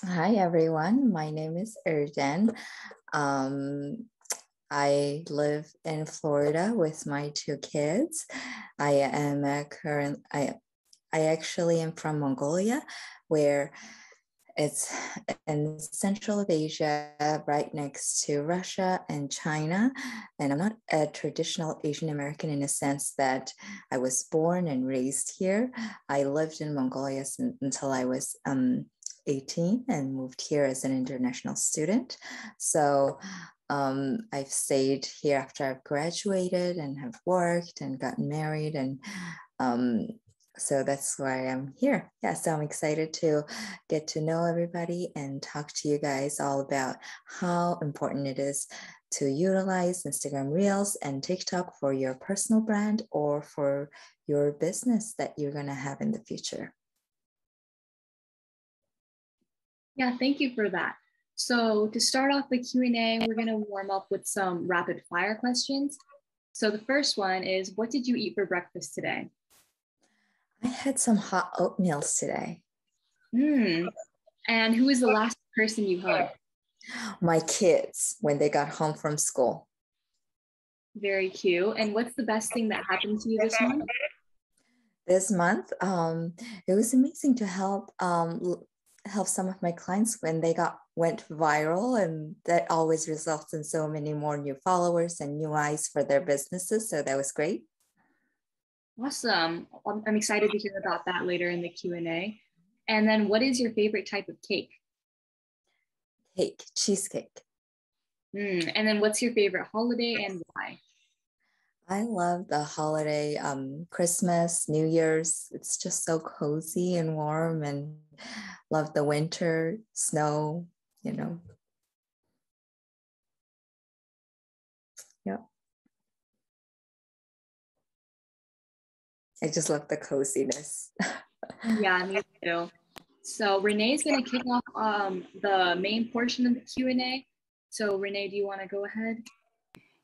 Hi everyone, my name is Erden. Um, I live in Florida with my two kids. I am a current I actually am from Mongolia, where it's in central of Asia, right next to Russia and China. And I'm not a traditional Asian American in a sense that I was born and raised here. I lived in Mongolia until I was 18 and moved here as an international student. So I've stayed here after I've graduated and have worked and gotten married, and um, so that's why I'm here. Yeah, so I'm excited to get to know everybody and talk to you guys all about how important it is to utilize Instagram Reels and TikTok for your personal brand or for your business that you're going to have in the future. Yeah, thank you for that. So to start off the Q&A, we're going to warm up with some rapid fire questions. So the first one is, what did you eat for breakfast today? I had some hot oatmeals today. And who is the last person you hugged? My kids, when they got home from school. Very cute. And what's the best thing that happened to you this month? This month, it was amazing to help some of my clients when they went viral, and that always results in so many more new followers and new eyes for their businesses. So that was great. Awesome. I'm excited to hear about that later in the Q&A. And then what is your favorite type of cake? Cake, cheesecake. And then what's your favorite holiday and why? I love the holiday, Christmas, New Year's. It's just so cozy and warm, and love the winter, snow, you know. Yeah. I just love the coziness. Yeah, me too. So Renee's going to kick off the main portion of the Q&A. So Renee, do you want to go ahead?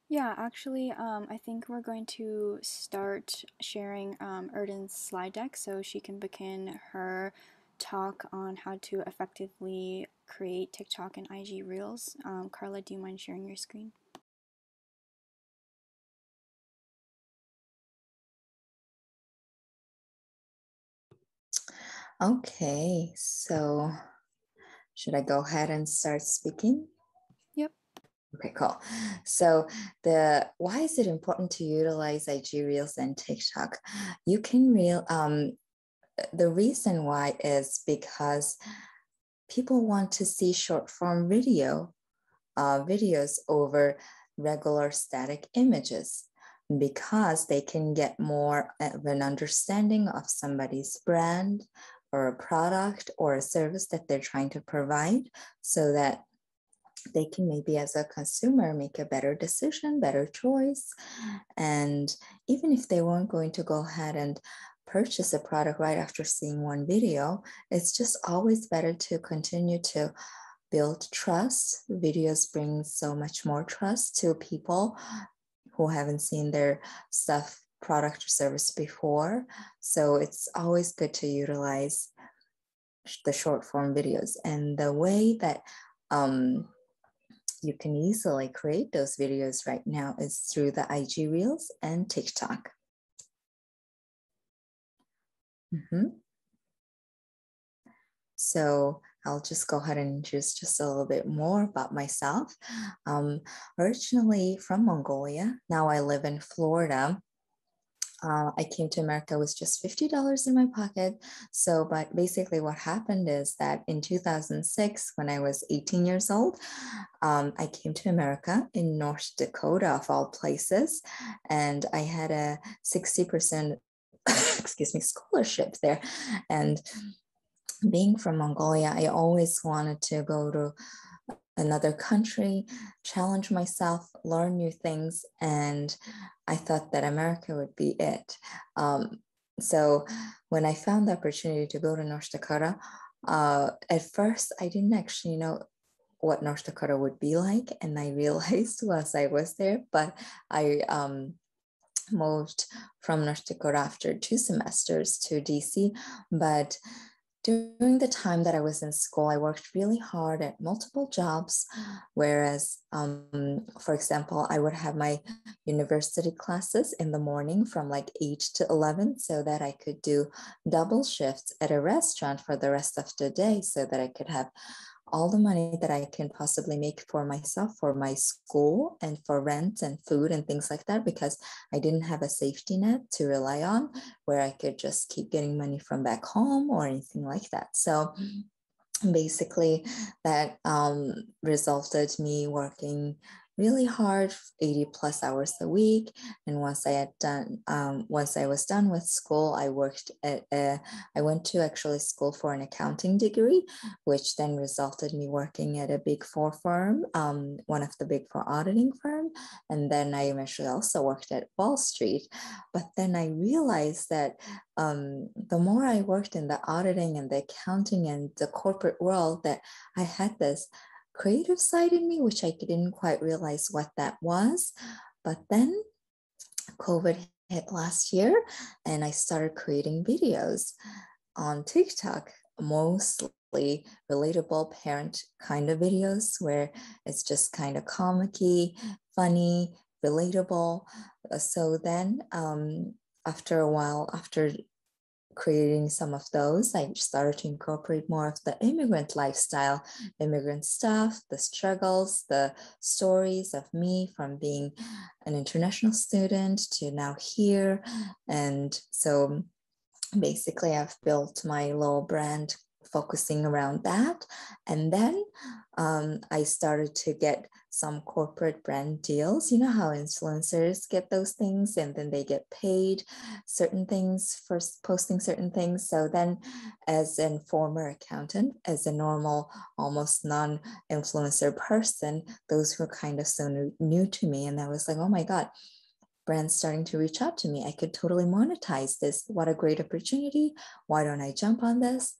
Yeah, actually, I think we're going to start sharing Erden's slide deck so she can begin her talk on how to effectively create TikTok and IG Reels. Carla, do you mind sharing your screen? Okay, so should I go ahead and start speaking? Yep. Okay, cool. So why is it important to utilize IG Reels and TikTok? You can the reason why is because people want to see short form videos over regular static images, because they can get more of an understanding of somebody's brand or a product or a service that they're trying to provide, so that they can maybe as a consumer make a better decision, better choice. And even if they weren't going to go ahead and purchase a product right after seeing one video, it's just always better to continue to build trust. Videos bring so much more trust to people who haven't seen their stuff, product or service before. So it's always good to utilize the short form videos. And the way that you can easily create those videos right now is through the IG Reels and TikTok. So I'll just go ahead and introduce just a little bit more about myself. Originally from Mongolia, now I live in Florida. I came to America with just $50 in my pocket. So, but basically what happened is that in 2006, when I was 18 years old, I came to America in North Dakota, of all places, and I had a 60% excuse me, scholarship there. And being from Mongolia, I always wanted to go to another country, challenge myself, learn new things, and I thought that America would be it. So when I found the opportunity to go to North Dakota, at first I didn't actually know what North Dakota would be like, and I realized once I was there. But I moved from North Dakota after 2 semesters to DC, but during the time that I was in school, I worked really hard at multiple jobs. Whereas, for example, I would have my university classes in the morning from like 8 to 11 so that I could do double shifts at a restaurant for the rest of the day so that I could have all the money that I can possibly make for myself, for my school, and for rent and food and things like that, because I didn't have a safety net to rely on where I could just keep getting money from back home or anything like that. So basically, that resulted me working really hard, 80 plus hours a week. And once I was done with school, I went to actually school for an accounting degree, which then resulted me working at a big four firm, one of the big four auditing firm. And then I eventually also worked at Wall Street. But then I realized that the more I worked in the auditing and the accounting and the corporate world, that I had this creative side in me, which I didn't quite realize what that was. But then COVID hit last year and I started creating videos on TikTok, mostly relatable parent kind of videos where it's just kind of comicky, funny, relatable. So then after a while, after creating some of those, I started to incorporate more of the immigrant lifestyle, immigrant stuff, the struggles, the stories of me from being an international student to now here. And so basically, I've built my little brand focusing around that. And then I started to get some corporate brand deals. You know how influencers get those things and then they get paid certain things for posting certain things. So then, as a former accountant, as a normal, almost non-influencer person, those were kind of so new to me. And I was like, oh my God, brands starting to reach out to me. I could totally monetize this. What a great opportunity. Why don't I jump on this?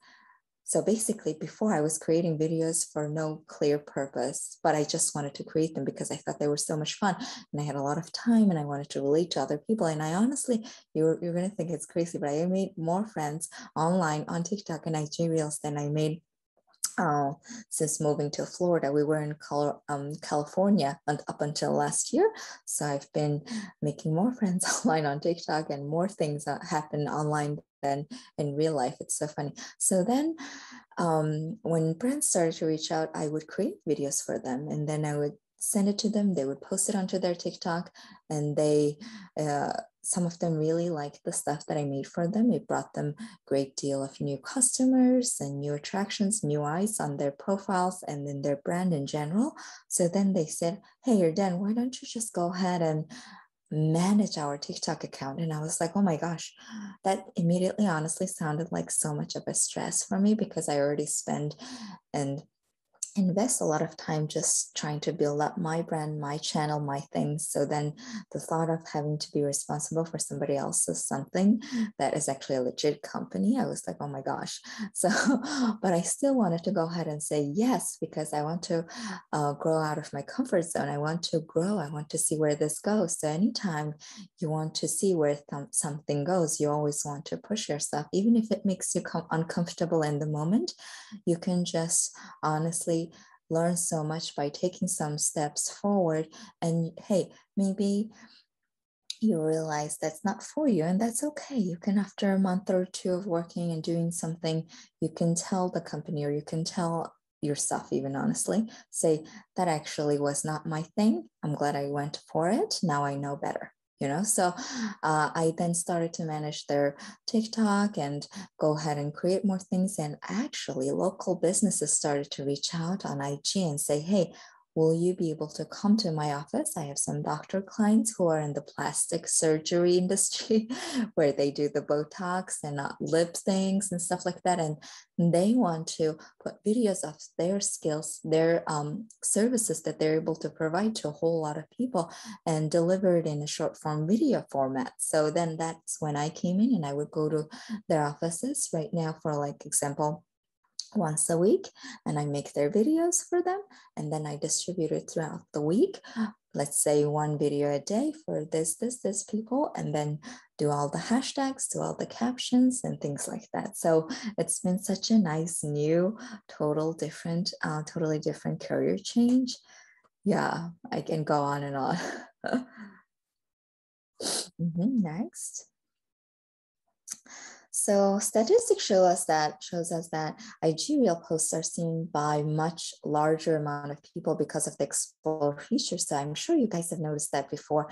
So basically, before I was creating videos for no clear purpose, but I just wanted to create them because I thought they were so much fun and I had a lot of time and I wanted to relate to other people. And I honestly, you're going to think it's crazy, but I made more friends online on TikTok and IG Reels than I made since moving to Florida. We were in California up until last year. So I've been making more friends online on TikTok and more things that happen online than in real life. It's so funny. So then when brands started to reach out, I would create videos for them and then I would send it to them. They would post it onto their TikTok and some of them really liked the stuff that I made for them. It brought them a great deal of new customers and new attractions, new eyes on their profiles and in their brand in general. So then they said, hey, Erden, why don't you just go ahead and manage our TikTok account? And I was like, oh my gosh, that immediately honestly sounded like so much of a stress for me because I already spend and invest a lot of time just trying to build up my brand, my channel, my things. So then the thought of having to be responsible for somebody else's something that is actually a legit company, I was like, oh my gosh. So, but I still wanted to go ahead and say yes, because I want to grow out of my comfort zone. I want to grow. I want to see where this goes. So anytime you want to see where something goes, you always want to push yourself, even if it makes you uncomfortable in the moment. You can just honestly learn so much by taking some steps forward. And hey, maybe you realize that's not for you, and that's okay. You can, after a month or two of working and doing something, you can tell the company, or you can tell yourself, even honestly, say that actually was not my thing. I'm glad I went for it. Now I know better. So I then started to manage their TikTok and go ahead and create more things. And actually, local businesses started to reach out on IG and say, hey, will you be able to come to my office? I have some doctor clients who are in the plastic surgery industry where they do the Botox and lip things and stuff like that. And they want to put videos of their skills, their services that they're able to provide to a whole lot of people and deliver it in a short form video format. So then that's when I came in and I would go to their offices right now, for like example, once a week, and I make their videos for them and then I distribute it throughout the week. let's say one video a day for this people, and then do all the hashtags, do all the captions and things like that. So it's been such a nice new, totally different career change. Yeah, I can go on and on. Next. So statistics shows us that IG Reel posts are seen by much larger amount of people because of the Explore feature. So I'm sure you guys have noticed that before.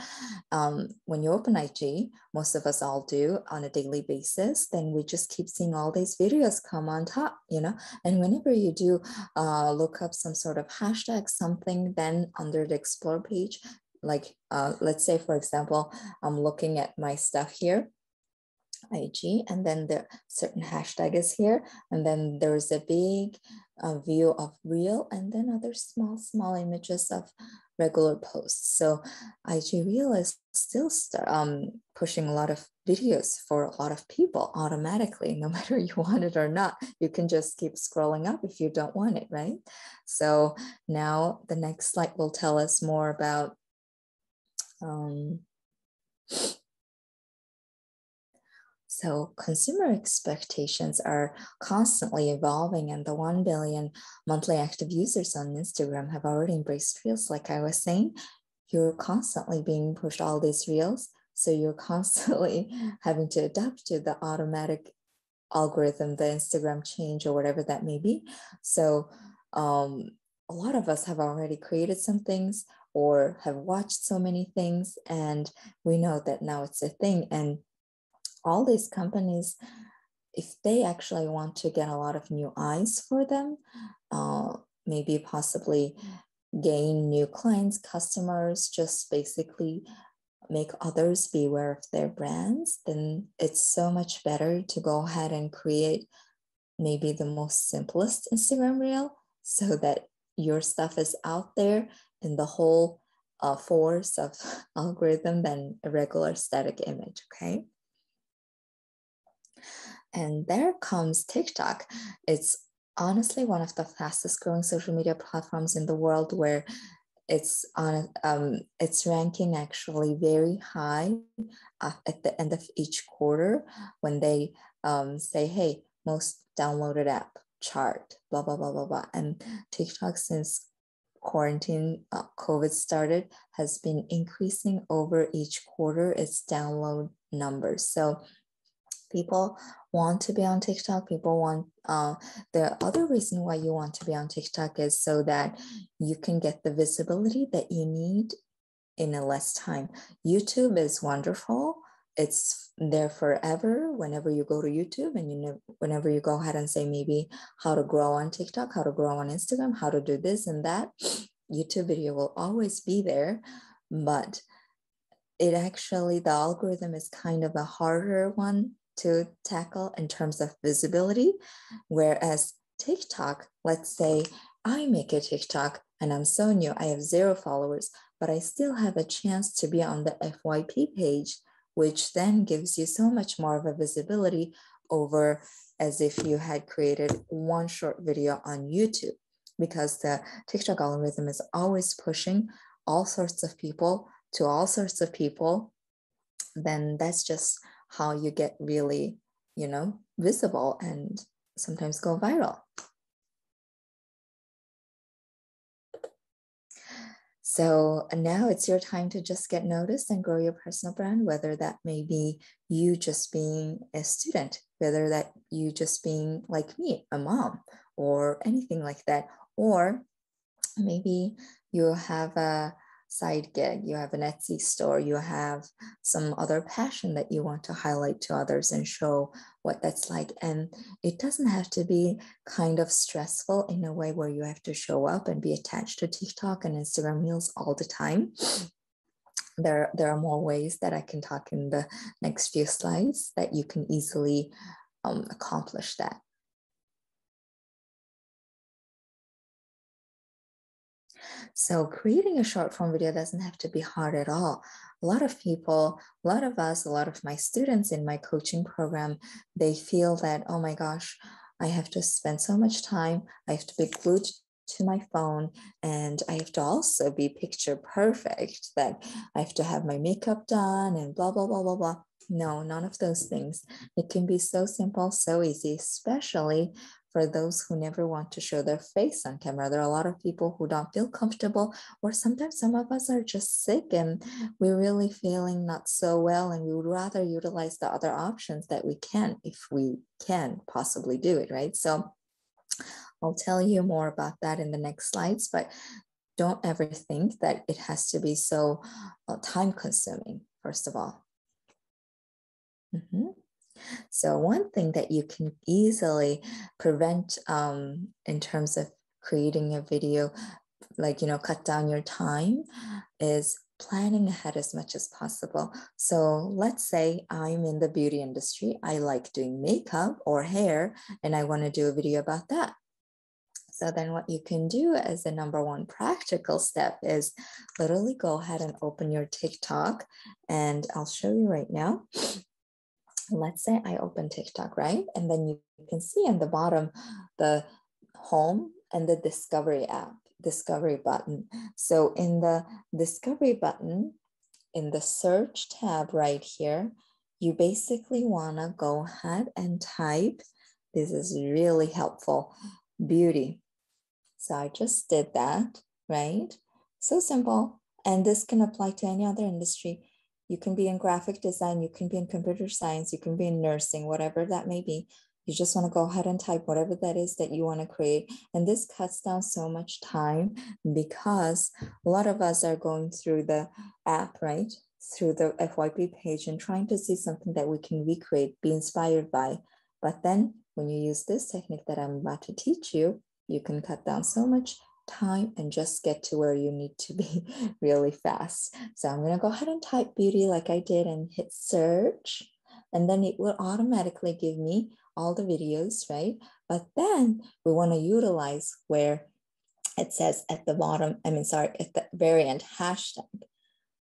When you open IG, most of us all do on a daily basis, then we just keep seeing all these videos come on top, you know. And whenever you do look up some sort of hashtag, something, then under the Explore page, like let's say, for example, I'm looking at my stuff here, IG, and then the certain hashtag is here, and then there's a big view of reel, and then other small images of regular posts. So IG Reel is still pushing a lot of videos for a lot of people automatically, no matter you want it or not. You can just keep scrolling up if you don't want it, right? So now the next slide will tell us more about so consumer expectations are constantly evolving, and the 1 billion monthly active users on Instagram have already embraced Reels. Like I was saying, you're constantly being pushed all these Reels. So you're constantly having to adapt to the automatic algorithm, the Instagram change or whatever that may be. So a lot of us have already created some things or have watched so many things, and we know that now it's a thing. And all these companies, if they actually want to get a lot of new eyes for them, maybe possibly gain new clients, customers, just basically make others be aware of their brands, then it's so much better to go ahead and create maybe the most simplest Instagram reel so that your stuff is out there in the whole force of algorithm than a regular static image, okay? And there comes TikTok. It's honestly one of the fastest growing social media platforms in the world, where it's ranking actually very high at the end of each quarter when they say, hey, most downloaded app chart, blah, blah, blah, blah, blah. And TikTok, since quarantine, COVID started, has been increasing over each quarter its download numbers. So people want to be on TikTok. People want, the other reason why you want to be on TikTok is so that you can get the visibility that you need in a less time. YouTube is wonderful. It's there forever. Whenever you go to YouTube and whenever you go ahead and say maybe how to grow on TikTok, how to grow on Instagram, how to do this and that, YouTube video will always be there. But it actually, the algorithm is kind of a harder one to tackle in terms of visibility. Whereas TikTok, let's say I make a TikTok and I'm so new, I have 0 followers, but I still have a chance to be on the FYP page, which then gives you so much more of a visibility over as if you had created one short video on YouTube, because the TikTok algorithm is always pushing all sorts of people to all sorts of people. Then that's just how you get really, visible and sometimes go viral. So now it's your time to just get noticed and grow your personal brand, whether that may be you just being a student, whether that you just being like me, a mom, or anything like that. Or maybe you have a side gig, you have an Etsy store, you have some other passion that you want to highlight to others and show what that's like. And it doesn't have to be kind of stressful in a way where you have to show up and be attached to TikTok and Instagram Reels all the time. There are more ways that I can talk in the next few slides that you can easily accomplish that. So creating a short form video doesn't have to be hard at all. A lot of people, a lot of us, a lot of my students in my coaching program, they feel that, oh my gosh, I have to spend so much time. I have to be glued to my phone and I have to also be picture perfect, that I have to have my makeup done and blah, blah, blah, blah, blah. No, none of those things. It can be so simple, so easy, especially for those who never want to show their face on camera. There are a lot of people who don't feel comfortable, or sometimes some of us are just sick and we're really feeling not so well, and we would rather utilize the other options that we can, if we can possibly do it, right? So I'll tell you more about that in the next slides, but don't ever think that it has to be so time consuming, first of all. So one thing that you can easily prevent in terms of creating a video, like, cut down your time, is planning ahead as much as possible. So let's say I'm in the beauty industry. I like doing makeup or hair, and I want to do a video about that. So then what you can do as a number one practical step is literally go ahead and open your TikTok, and I'll show you right now. Let's say I open TikTok, right? And then you can see on the bottom, the home and the discovery button. So in the discovery button, in the search tab right here, you basically wanna go ahead and type, this is really helpful, beauty. So I just did that, right? So simple. And this can apply to any other industry. You can be in graphic design, you can be in computer science, you can be in nursing, whatever that may be. You just want to go ahead and type whatever that is that you want to create. And this cuts down so much time, because a lot of us are going through the app, right? Through the FYP page and trying to see something that we can recreate, be inspired by. But then when you use this technique that I'm about to teach you, you can cut down so much time and just get to where you need to be really fast. So I'm going to go ahead and type beauty like I did and hit search, and then it will automatically give me all the videos, right? But then we want to utilize where it says at the bottom, at the very end, hashtag.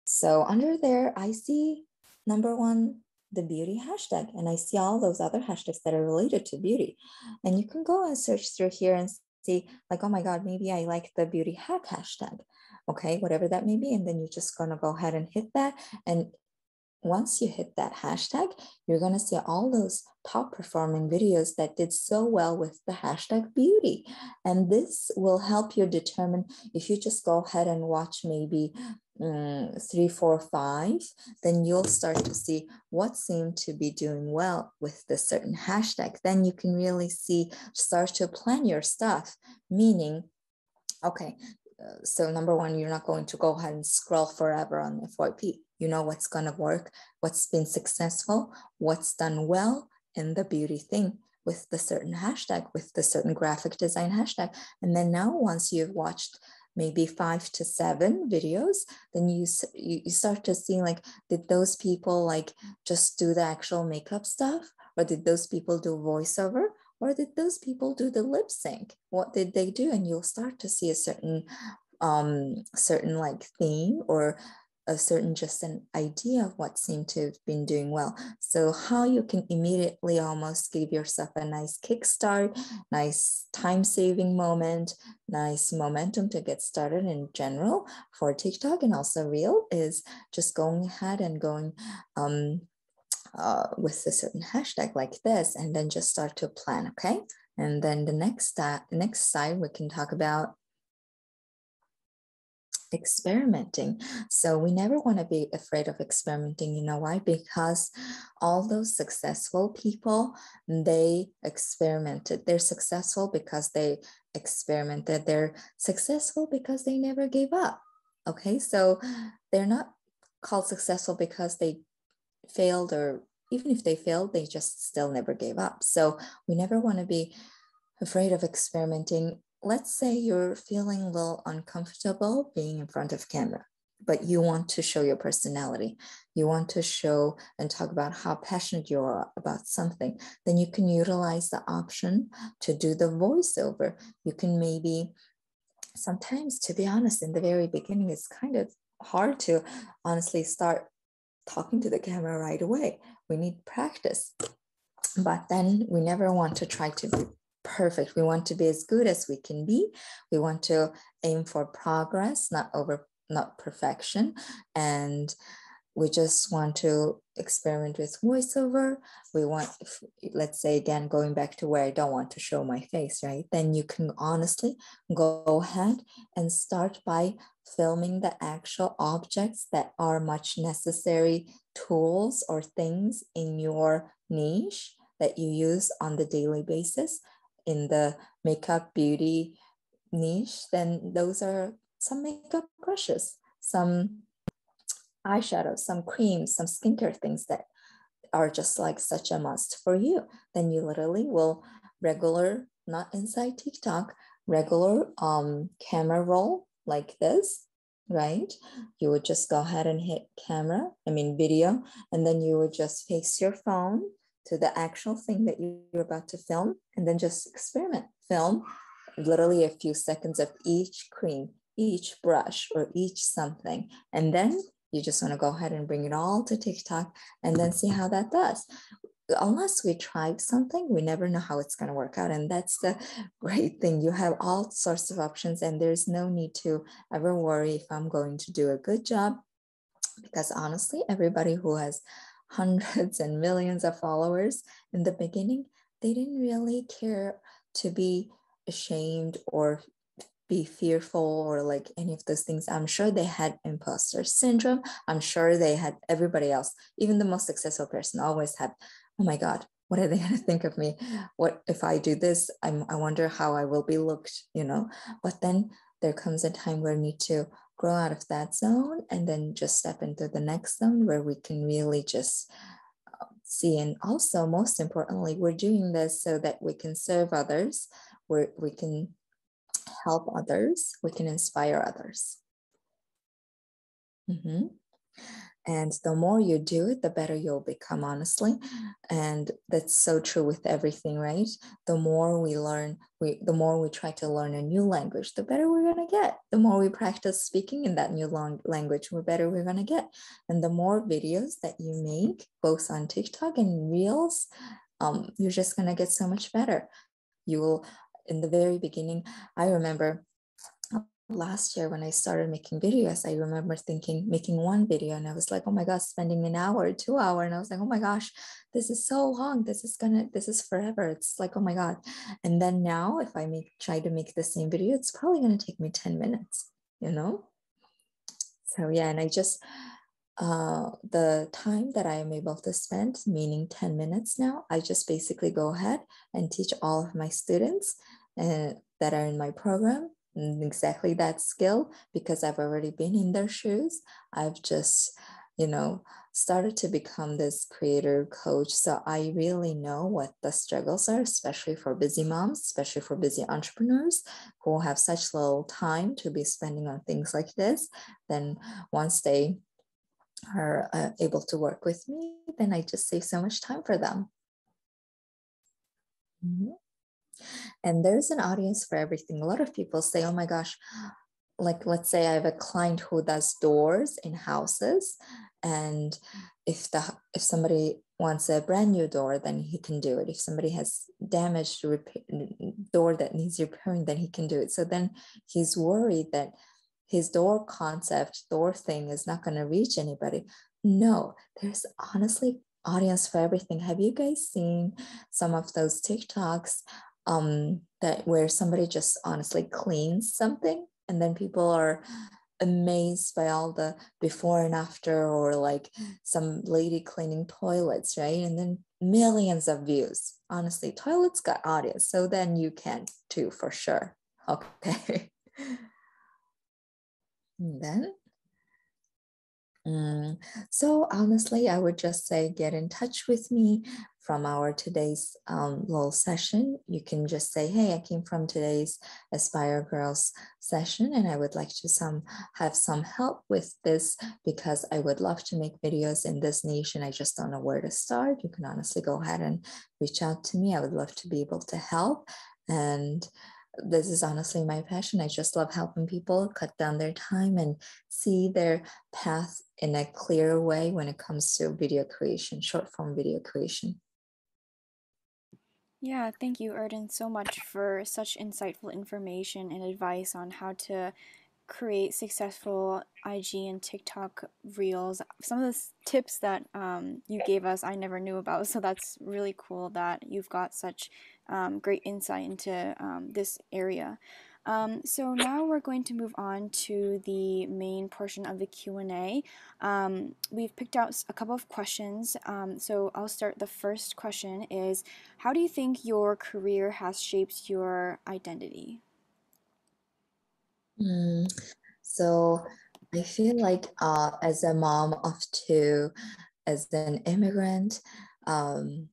So under there, I see number one, the beauty hashtag, and I see all those other hashtags that are related to beauty. And you can go and search through here and see, like, oh my God, maybe I like the beauty hack hashtag. Okay, whatever that may be. And then you're just gonna go ahead and hit that. And once you hit that hashtag, you're going to see all those top performing videos that did so well with the hashtag beauty. And this will help you determine, if you just go ahead and watch maybe 3, 4, 5, then you'll start to see what seemed to be doing well with the certain hashtag. Then you can really start to plan your stuff, meaning, okay, so number one, you're not going to go ahead and scroll forever on FYP. You know what's going to work, what's been successful, what's done well in the beauty thing with the certain hashtag, with the certain graphic design hashtag. And then now, once you've watched maybe 5 to 7 videos, then you start to see, like, did those people like just do the actual makeup stuff, or did those people do voiceover, or did those people do the lip sync? What did they do? And you'll start to see a certain like theme, or a certain just an idea of what seemed to have been doing well. So how you can immediately almost give yourself a nice kickstart, nice time-saving moment, nice momentum to get started in general for TikTok and also Reel, is just going ahead and going with a certain hashtag like this, and then just start to plan, okay? And then the next slide, we can talk about experimenting. So we never want to be afraid of experimenting. You know why? Because all those successful people, they experimented. They're successful because they experimented. They're successful because they never gave up. Okay, so they're not called successful because they failed, or even if they failed, they just still never gave up. So we never want to be afraid of experimenting. Let's say you're feeling a little uncomfortable being in front of camera, but you want to show your personality. You want to show and talk about how passionate you are about something. Then you can utilize the option to do the voiceover. You can maybe, sometimes, to be honest, in the very beginning, it's kind of hard to honestly start talking to the camera right away. We need practice. But then we never want to try to perfect. We want to be as good as we can be. We want to aim for progress, not perfection. And we just want to experiment with voiceover. We want, let's say again, going back to where I don't want to show my face, right? Then you can honestly go ahead and start by filming the actual objects that are much necessary tools or things in your niche that you use on the daily basis in the makeup beauty niche. Then those are some makeup brushes, some eyeshadow, some creams, some skincare things that are just like such a must for you. Then you literally will regular, not inside TikTok, regular camera roll like this, right? You would just go ahead and hit video, and then you would just face your phone to the actual thing that you're about to film, and then just experiment, film literally a few seconds of each cream, each brush, or each something. And then you just want to go ahead and bring it all to TikTok and then see how that does. Unless we try something, we never know how it's going to work out. And that's the great thing. You have all sorts of options, and there's no need to ever worry if I'm going to do a good job. Because honestly, everybody who has hundreds and millions of followers in the beginning, they didn't really care to be ashamed or be fearful or like any of those things. I'm sure they had imposter syndrome. I'm sure they had everybody else. Even the most successful person always had, oh my God, what are they going to think of me? What if I do this? I wonder how I will be looked, But then there comes a time where we need to grow out of that zone and then just step into the next zone where we can really just see. And also, most importantly, we're doing this so that we can serve others, where we can help others, we can inspire others. And the more you do it, the better you'll become, honestly. And that's so true with everything, right? The more we learn, the more we try to learn a new language, the better we're going to get. The more we practice speaking in that new language, the better we're going to get. And the more videos that you make, both on TikTok and Reels, you're just going to get so much better. You will, in the very beginning, I remember last year when I started making videos, I remember making one video and I was like, oh my gosh, spending an hour, 2 hours. And I was like, oh my gosh, this is so long. This is forever. It's like, oh my God. And then now if I try to make the same video, it's probably going to take me 10 minutes, So yeah, and I just, the time that I am able to spend, meaning 10 minutes now, I just basically go ahead and teach all of my students that are in my program exactly that skill, because I've already been in their shoes. I've just, started to become this creator coach. So I really know what the struggles are, especially for busy moms, especially for busy entrepreneurs who have such little time to be spending on things like this. Then once they are able to work with me, then I just save so much time for them. And there's an audience for everything. A lot of people say, oh my gosh, like let's say I have a client who does doors in houses, and if somebody wants a brand new door, then he can do it. If somebody has damaged door that needs repairing, then he can do it. So then he's worried that his door thing is not going to reach anybody. No, there's honestly audience for everything. Have you guys seen some of those TikToks that where somebody just honestly cleans something and then people are amazed by all the before and after, or like some lady cleaning toilets, right? And then millions of views. Honestly, toilets got audience, so then you can too, for sure. Okay. And then so honestly, I would just say get in touch with me from our today's little session. You can just say, hey, I came from today's Aspire Girls session and I would like to have some help with this because I would love to make videos in this niche and I just don't know where to start. You can honestly go ahead and reach out to me. I would love to be able to help. And this is honestly my passion. I just love helping people cut down their time and see their path in a clear way when it comes to video creation, short form video creation. Yeah, thank you, Erden, so much for such insightful information and advice on how to create successful IG and TikTok reels. Some of the tips that you gave us, I never knew about. So that's really cool that you've got such great insight into this area. So now we're going to move on to the main portion of the Q&A. We've picked out a couple of questions. So I'll start. The first question is, how do you think your career has shaped your identity? Mm, so I feel like as a mom of two, as an immigrant, um,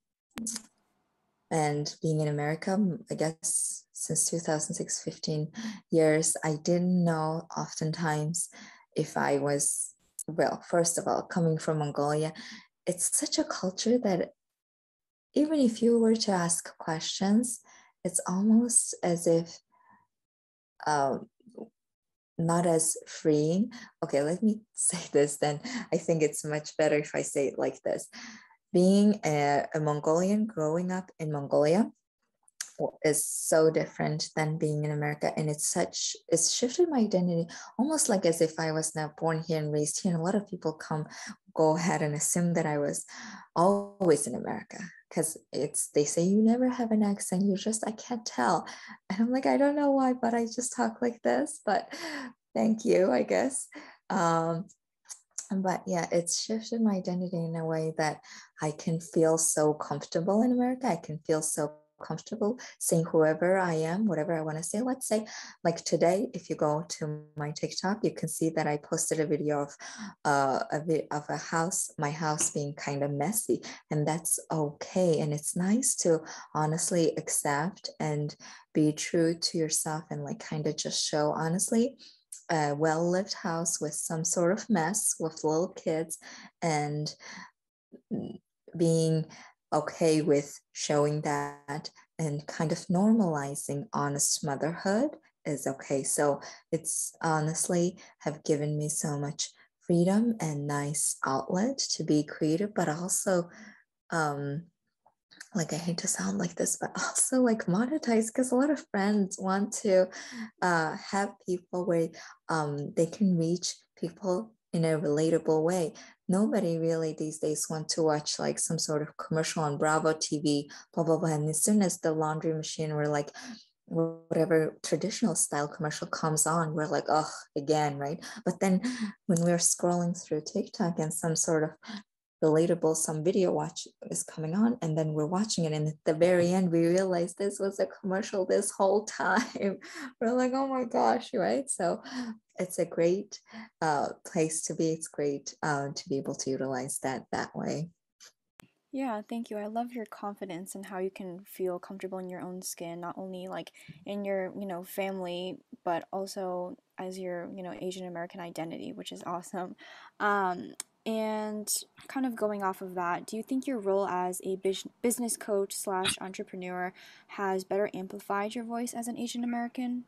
and being in America, I guess since 2006, 15 years, I didn't know oftentimes if I was, well, first of all, coming from Mongolia, it's such a culture that even if you were to ask questions, it's almost as if um, not as freeing. Okay, let me say this then. I think it's much better if I say it like this. Being a Mongolian growing up in Mongolia is so different than being in America. And it's shifted my identity almost like as if I was now born here and raised here. And a lot of people go ahead and assume that I was always in America because they say you never have an accent. I can't tell. And I'm like, I don't know why, but I just talk like this. But thank you, I guess. But yeah, it's shifted my identity in a way that I can feel so comfortable in America. I can feel so comfortable saying whoever I am, whatever I want to say. Let's say, like today, if you go to my TikTok, you can see that I posted a video of a house, my house being kind of messy, and that's okay. And it's nice to honestly accept and be true to yourself and like kind of just show honestly a well-lived house with some sort of mess with little kids and being okay with showing that and kind of normalizing honest motherhood is okay. So it's honestly have given me so much freedom and nice outlet to be creative, but also like I hate to sound like this, but also like monetize because a lot of friends want to have people where they can reach people in a relatable way. Nobody really these days want to watch like some sort of commercial on Bravo TV, blah blah blah. And as soon as the laundry machine or like whatever traditional style commercial comes on, we're like, oh, again, right? But then when we're scrolling through TikTok and some sort of relatable some video watch is coming on and then we're watching it and at the very end we realize this was a commercial this whole time. We're like, oh my gosh, right? So it's a great place to be. It's great to be able to utilize that way. Yeah, thank you. I love your confidence and how you can feel comfortable in your own skin, not only like in your, family, but also as your, Asian American identity, which is awesome. Um, and kind of going off of that, do you think your role as a business coach slash entrepreneur has better amplified your voice as an Asian American?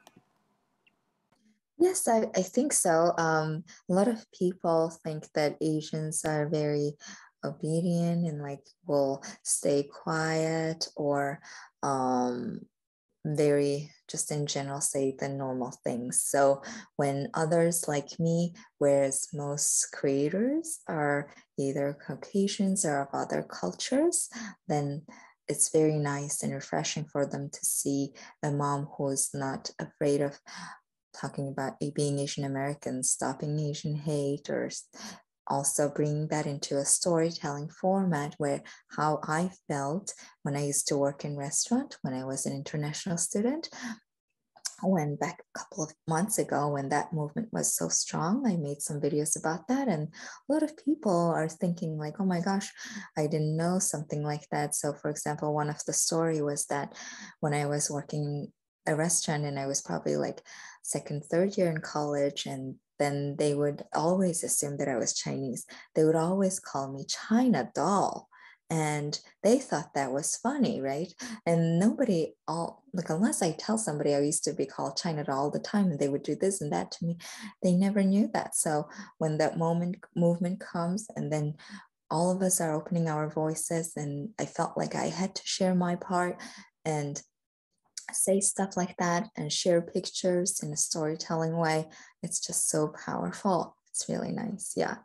Yes, I think so. A lot of people think that Asians are very obedient and like will stay quiet or um, very just in general say the normal things. So when others like me, whereas most creators are either Caucasians or of other cultures, then it's very nice and refreshing for them to see a mom who's not afraid of talking about being Asian American, stopping Asian hate, or also bringing that into a storytelling format where how I felt when I used to work in restaurant when I was an international student. When back a couple of months ago, when that movement was so strong, I made some videos about that. And a lot of people are thinking like, oh my gosh, I didn't know something like that. So for example, one of the story was that when I was working a restaurant and I was probably like second, third year in college, and then they would always assume that I was Chinese. They would always call me China doll. And they thought that was funny, right? And nobody all like unless I tell somebody I used to be called China doll all the time and they would do this and that to me, they never knew that. So when that movement comes and then all of us are opening our voices and I felt like I had to share my part, and say stuff like that and share pictures in a storytelling way. It's just so powerful. It's really nice. Yeah.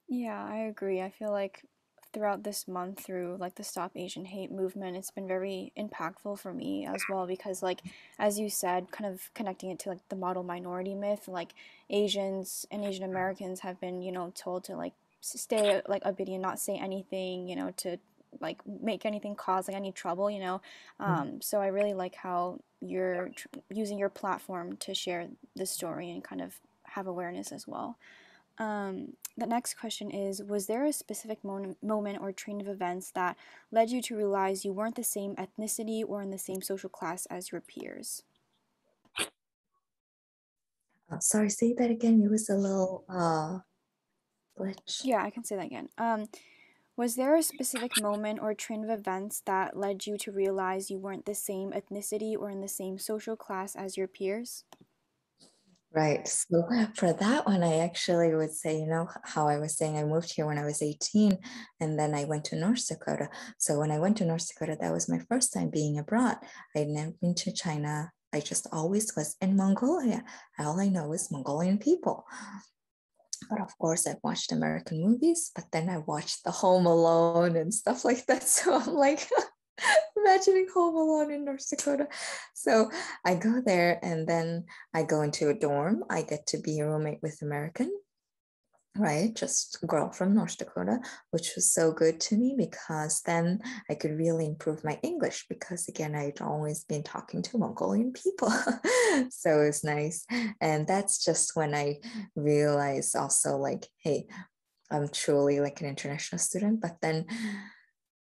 Yeah, I agree. I feel like throughout this month, through like the Stop Asian Hate movement, it's been very impactful for me as well because, like, as you said, kind of connecting it to like the model minority myth, like Asians and Asian Americans have been, told to like stay like obedient, not say anything, to like make anything cause like any trouble. So I really like how you're using your platform to share this story and kind of have awareness as well. The next question is, was there a specific moment or train of events that led you to realize you weren't the same ethnicity or in the same social class as your peers? Sorry, say that again. It was a little glitch. Yeah, I can say that again. Was there a specific moment or train of events that led you to realize you weren't the same ethnicity or in the same social class as your peers? Right. So for that one, I actually would say, how I was saying I moved here when I was 18 and then I went to North Dakota. So when I went to North Dakota, that was my first time being abroad. I had never been to China. I just always was in Mongolia. All I know is Mongolian people. But of course, I've watched American movies, but then I watched The Home Alone and stuff like that. So I'm like, imagining Home Alone in North Dakota. So I go there and then I go into a dorm. I get to be a roommate with American, right? Just a girl from North Dakota, which was so good to me because then I could really improve my English because again, I'd always been talking to Mongolian people. So it's nice. And that's just when I realized also like, hey, I'm truly like an international student. But then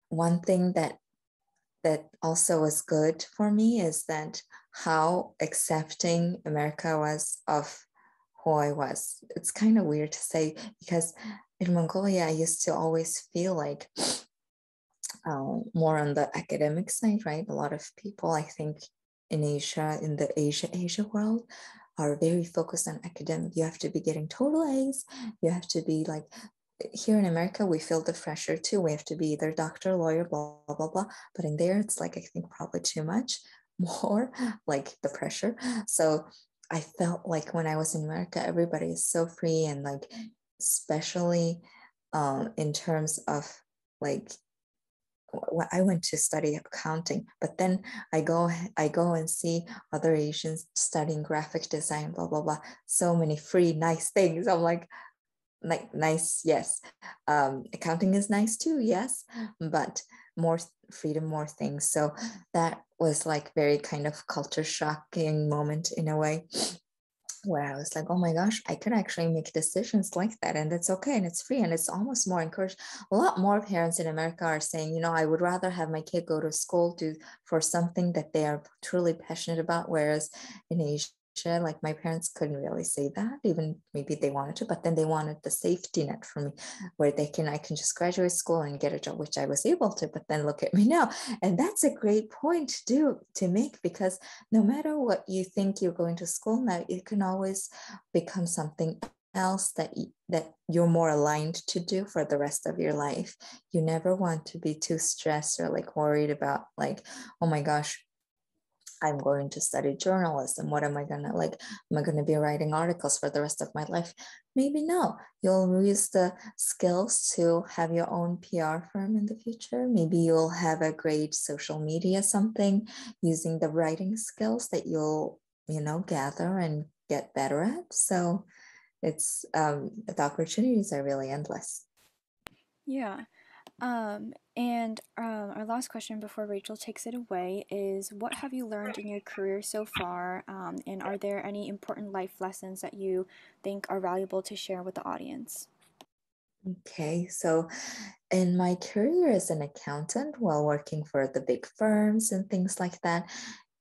one thing that also was good for me is that how accepting America was of who I was. It's kind of weird to say because in Mongolia, I used to always feel like more on the academic side, right? A lot of people, I think, in Asia, in the Asia world, are very focused on academic. You have to be getting total A's. You have to be like here in America, we feel the pressure too. We have to be either doctor, lawyer, blah, blah, blah, blah. But in there, it's like, I think probably too much more like the pressure. So I felt like when I was in America, everybody is so free and like, especially in terms of like, I went to study accounting, but then I go and see other Asians studying graphic design, blah, blah, blah. So many free, nice things. I'm like nice, yes. Accounting is nice too, yes, but more freedom, more things. So that was like very kind of culture shocking moment in a way where I was like, oh my gosh, I could actually make decisions like that. And it's okay. And it's free. And it's almost more encouraged. A lot more parents in America are saying, I would rather have my kid go to school for something that they are truly passionate about. Whereas in Asia, like my parents couldn't really say that, even maybe they wanted to, but then they wanted the safety net for me where I can just graduate school and get a job, which I was able to, but then look at me now. And that's a great point to make, because no matter what you think you're going to school now, it can always become something else that you're more aligned to do for the rest of your life. You never want to be too stressed or like worried about like, oh my gosh, I'm going to study journalism. What am I gonna like? Am I gonna be writing articles for the rest of my life? Maybe no. You'll use the skills to have your own PR firm in the future. Maybe you'll have a great social media something using the writing skills that you'll gather and get better at. So it's the opportunities are really endless. Yeah. And our last question before Rachel takes it away is, what have you learned in your career so far? And are there any important life lessons that you think are valuable to share with the audience? Okay, so in my career as an accountant, while working for the big firms and things like that,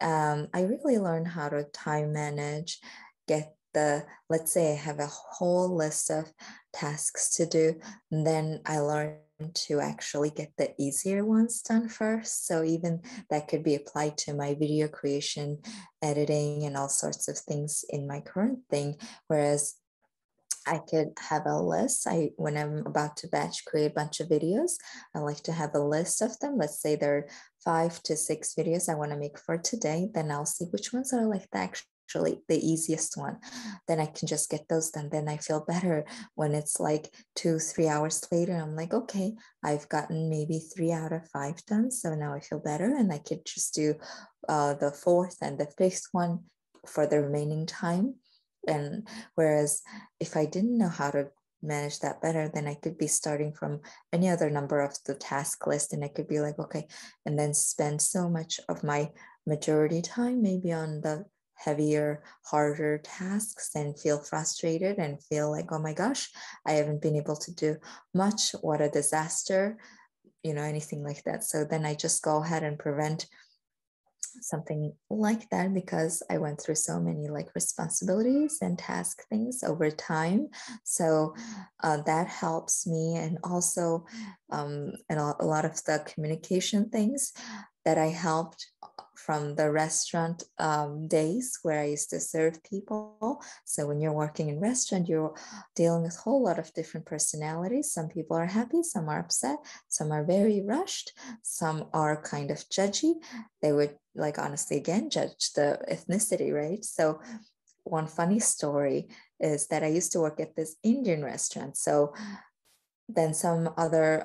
I really learned how to time manage, let's say I have a whole list of tasks to do, and then I learned to actually get the easier ones done first. So even that could be applied to my video creation, editing, and all sorts of things in my current thing. Whereas I could have a list. When I'm about to batch create a bunch of videos, I like to have a list of them. Let's say there are 5 to 6 videos I want to make for today. Then I'll see which ones are like actually the easiest one. Then I can just get those done. Then I feel better when it's like 2, 3 hours later. I'm like, okay, I've gotten maybe 3 out of 5 done. So now I feel better, and I could just do the fourth and the fifth one for the remaining time. And whereas if I didn't know how to manage that better, then I could be starting from any other number of the task list, and I could be like, okay, and then spend so much of my majority time maybe on the heavier, harder tasks and feel frustrated and feel like, oh my gosh, I haven't been able to do much. What a disaster, anything like that. So then I just go ahead and prevent something like that, because I went through so many like responsibilities and task things over time. So that helps me. And also and a lot of the communication things that I helped from the restaurant days where I used to serve people. So when you're working in restaurant, you're dealing with a whole lot of different personalities. Some people are happy, some are upset, some are very rushed, some are kind of judgy. They would, like, honestly, again, judge the ethnicity, right? So one funny story is that I used to work at this Indian restaurant. So then some other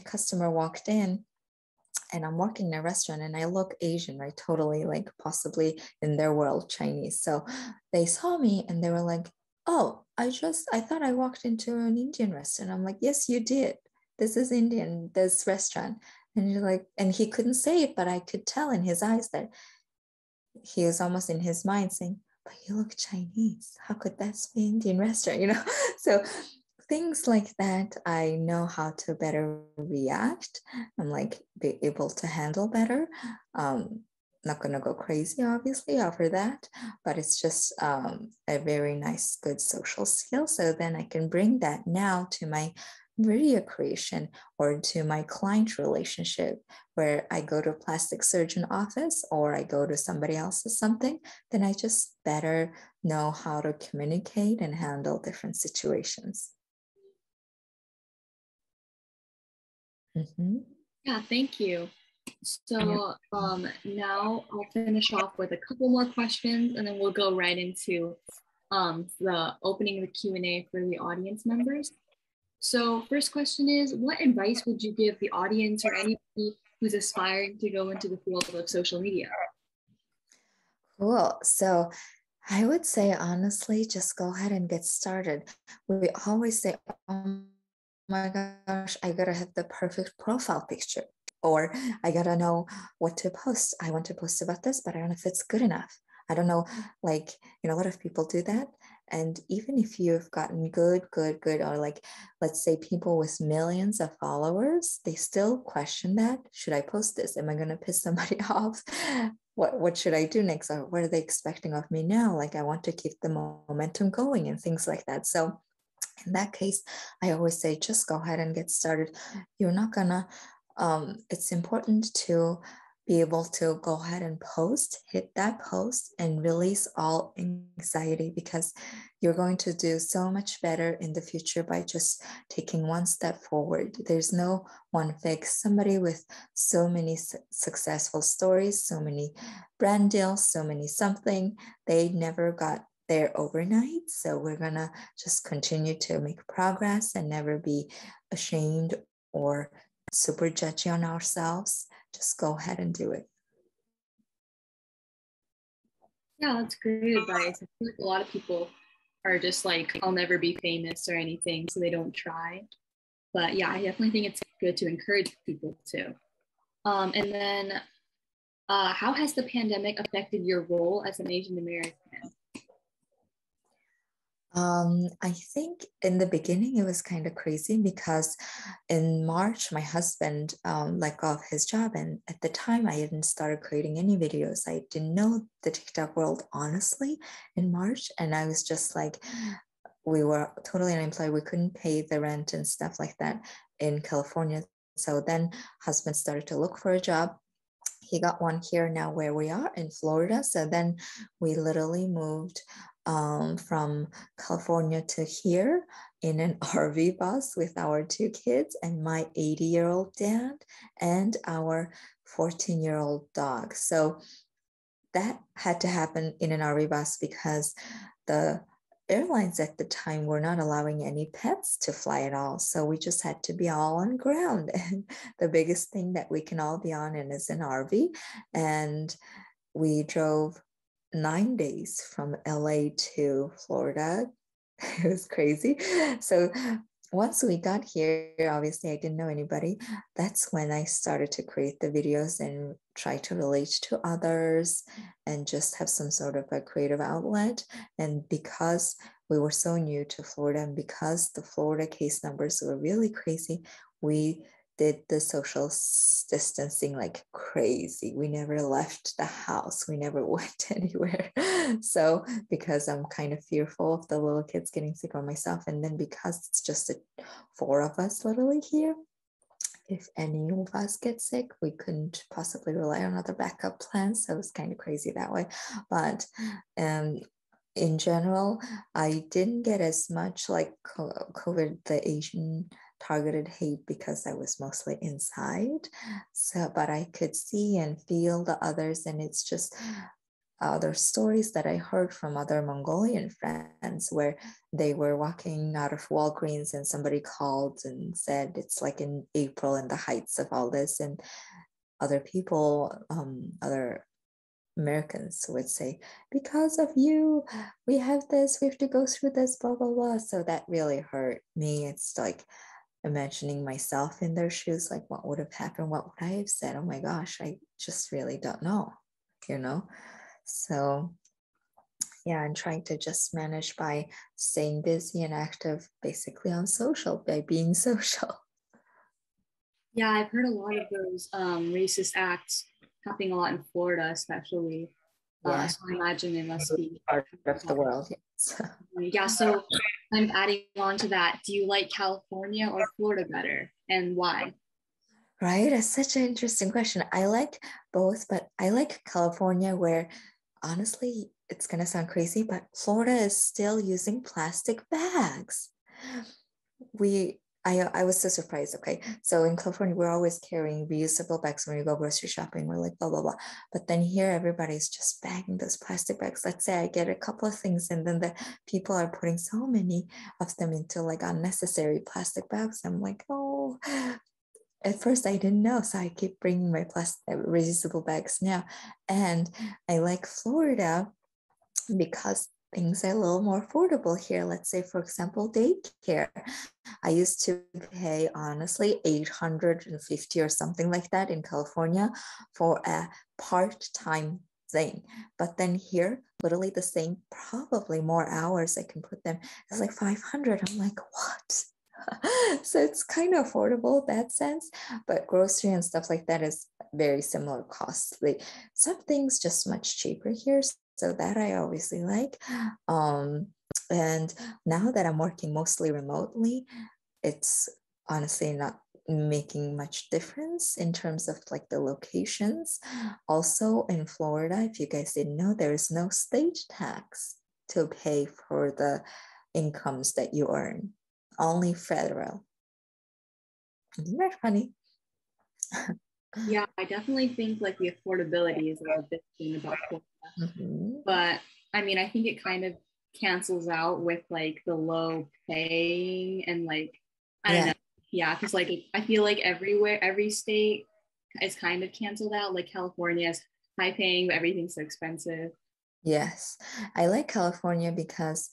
customer walked in, and I'm working in a restaurant and I look Asian, right? Totally, like possibly in their world Chinese. So they saw me and they were like, oh, I thought I walked into an Indian restaurant. I'm like, yes, you did. This is Indian, this restaurant. And you're like, and he couldn't say it, but I could tell in his eyes that he was almost in his mind saying, but you look Chinese. How could that be Indian restaurant? So things like that, I know how to better react. I'm like be able to handle better. Not gonna go crazy, obviously, over that, but it's just a very nice, good social skill. So then I can bring that now to my video creation or to my client relationship, where I go to a plastic surgeon office or I go to somebody else's something, then I just better know how to communicate and handle different situations. Mm-hmm. Yeah, thank you. So now I'll finish off with a couple more questions, and then we'll go right into the opening the Q&A for the audience members. So first question is, what advice would you give the audience or anybody who's aspiring to go into the field of social media? Cool. So I would say, honestly, just go ahead and get started. We always say, oh my gosh, I gotta have the perfect profile picture, or I gotta know what to post. I want to post about this, but I don't know if it's good enough. I don't know, like, a lot of people do that. And even if you've gotten good, or like, let's say people with millions of followers, they still question that. Should I post this? Am I going to piss somebody off? What should I do next? Or what are they expecting of me now? Like, I want to keep the momentum going and things like that. So in that case, I always say, just go ahead and get started. You're not gonna, it's important to be able to go ahead and hit that post and release all anxiety, because you're going to do so much better in the future by just taking one step forward. There's no one fix. Somebody with so many successful stories, so many brand deals, so many something, they never got there overnight. So we're gonna just continue to make progress and never be ashamed or super judgy on ourselves. Just go ahead and do it. Yeah, that's great advice. I feel like a lot of people are just like, I'll never be famous or anything, so they don't try. But yeah, I definitely think it's good to encourage people too. And then how has the pandemic affected your role as an Asian American? I think in the beginning it was kind of crazy, because in March my husband let go of his job, and at the time I hadn't started creating any videos. I didn't know the TikTok world, honestly, in March, and I was just like, we were totally unemployed. We couldn't pay the rent and stuff like that in California. So then husband started to look for a job. he got one here now where we are in Florida. So then we literally moved from California to here in an RV bus with our 2 kids and my 80-year-old dad and our 14-year-old dog. So that had to happen in an RV bus because the airlines at the time were not allowing any pets to fly at all. So we just had to be all on ground. And the biggest thing that we can all be on is an RV. And we drove 9 days from LA to Florida. It was crazy. So once we got here, obviously I didn't know anybody. That's when I started to create the videos and try to relate to others and just have some sort of a creative outlet. And because we were so new to Florida and because the Florida case numbers were really crazy, we did the social distancing like crazy. We never left the house. We never went anywhere. So because I'm kind of fearful of the little kids getting sick or myself, and then because it's just the 4 of us literally here, if any of us get sick, we couldn't possibly rely on other backup plans. So it's kind of crazy that way. But in general, I didn't get as much like COVID, the Asian targeted hate, because I was mostly inside. So, but I could see and feel the others, and it's just other stories that I heard from other Mongolian friends where they were walking out of Walgreens and somebody called and said it's like in April in the heights of all this, and other people, other Americans would say, because of you, we have this, we have to go through this, blah, blah, blah. So that really hurt me. It's like imagining myself in their shoes, like what would have happened? What would I have said? Oh my gosh, I just really don't know, you know? So yeah, I'm trying to just manage by staying busy and active basically on social, by being social. Yeah, I've heard a lot of those racist acts happening a lot in Florida, especially. Yeah. So I imagine it must be part of the world. Yes. Yeah, so I'm adding on to that. Do you like California or Florida better, and why? Right, that's such an interesting question. I like both, but I like California where honestly, it's gonna sound crazy, but Florida is still using plastic bags. I was so surprised. Okay, so in California, we're always carrying reusable bags when we go grocery shopping. We're like blah blah blah, but then here everybody's just bagging those plastic bags. Let's say I get a couple of things, and then the people are putting so many of them into like unnecessary plastic bags. I'm like, oh. At first, I didn't know, so I keep bringing my plastic reusable bags now, and I like Florida because things are a little more affordable here. Let's say, for example, daycare. I used to pay honestly 850 or something like that in California for a part-time thing. But then here, literally the same, probably more hours I can put them. It's like 500. I'm like, what? So it's kind of affordable in that sense, but grocery and stuff like that is very similar costly. Some things just much cheaper here, so that I obviously like. And now that I'm working mostly remotely, it's honestly not making much difference in terms of like the locations. Also in Florida, if you guys didn't know, there is no state tax to pay for the incomes that you earn, only federal. Isn't that funny? Yeah, I definitely think like the affordability is a big thing about Florida. Mm-hmm. But I mean, I think it kind of cancels out with like the low pay and like, I don't know. Yeah, because like I feel like everywhere, every state is kind of canceled out. Like California is high paying, but everything's so expensive. Yes, I like California because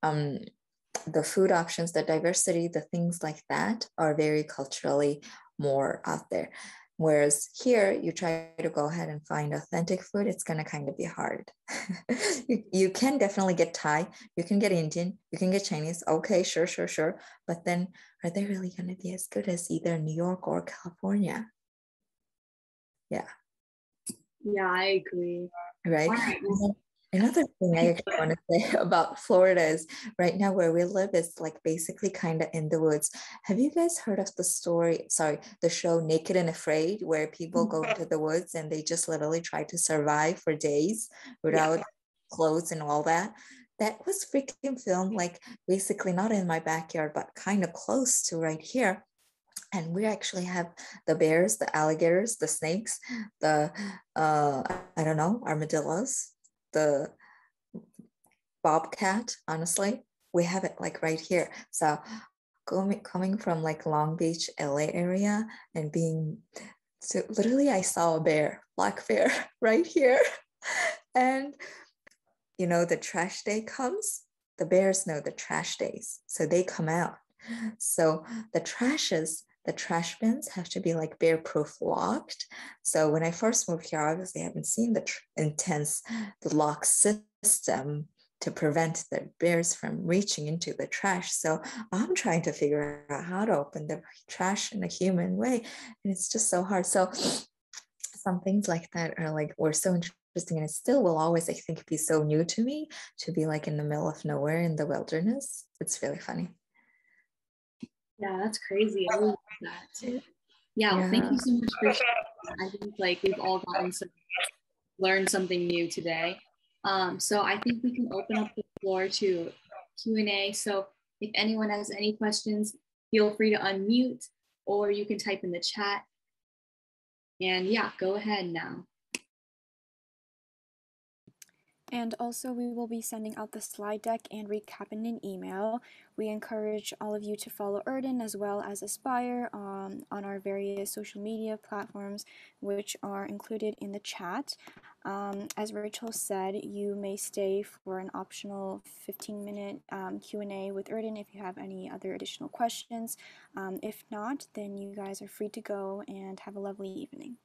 the food options, the diversity, the things like that are very culturally more out there. Whereas here, you try to go ahead and find authentic food, it's going to kind of be hard. You can definitely get Thai, you can get Indian, you can get Chinese. Okay, sure. But then are they really going to be as good as either New York or California? Yeah. Yeah, I agree. Right. All right. Well, Another thing I actually want to say about Florida is right now where we live is like basically kind of in the woods. Have you guys heard of the show Naked and Afraid, where people go into the woods and they just literally try to survive for days without clothes and all that? That was freaking filmed like basically not in my backyard, but kind of close to right here. And we actually have the bears, the alligators, the snakes, the I don't know, armadillos, the bobcat. Honestly, we have it like right here. So coming from like Long Beach, LA area, and being so literally, I saw a bear, black bear, right here, and the trash day comes. The bears know the trash days, so they come out. So the trash bins have to be like bear proof locked. So when I first moved here, obviously I haven't seen the lock system to prevent the bears from reaching into the trash. So I'm trying to figure out how to open the trash in a human way. And it's just so hard. So some things like that are like, were so interesting. And it still will always, I think, be so new to me to be like in the middle of nowhere in the wilderness. It's really funny. Yeah, that's crazy. I really love that. Yeah, thank you so much for sharing. I think like we've all gotten to learn something new today. So I think we can open up the floor to Q&A. So if anyone has any questions, feel free to unmute or you can type in the chat. And yeah, go ahead now. And also, we will be sending out the slide deck and recap in an email. We encourage all of you to follow Erden as well as Aspire on our various social media platforms, which are included in the chat. As Rachel said, you may stay for an optional 15-minute Q&A with Erden if you have any other additional questions. If not, then you guys are free to go and have a lovely evening.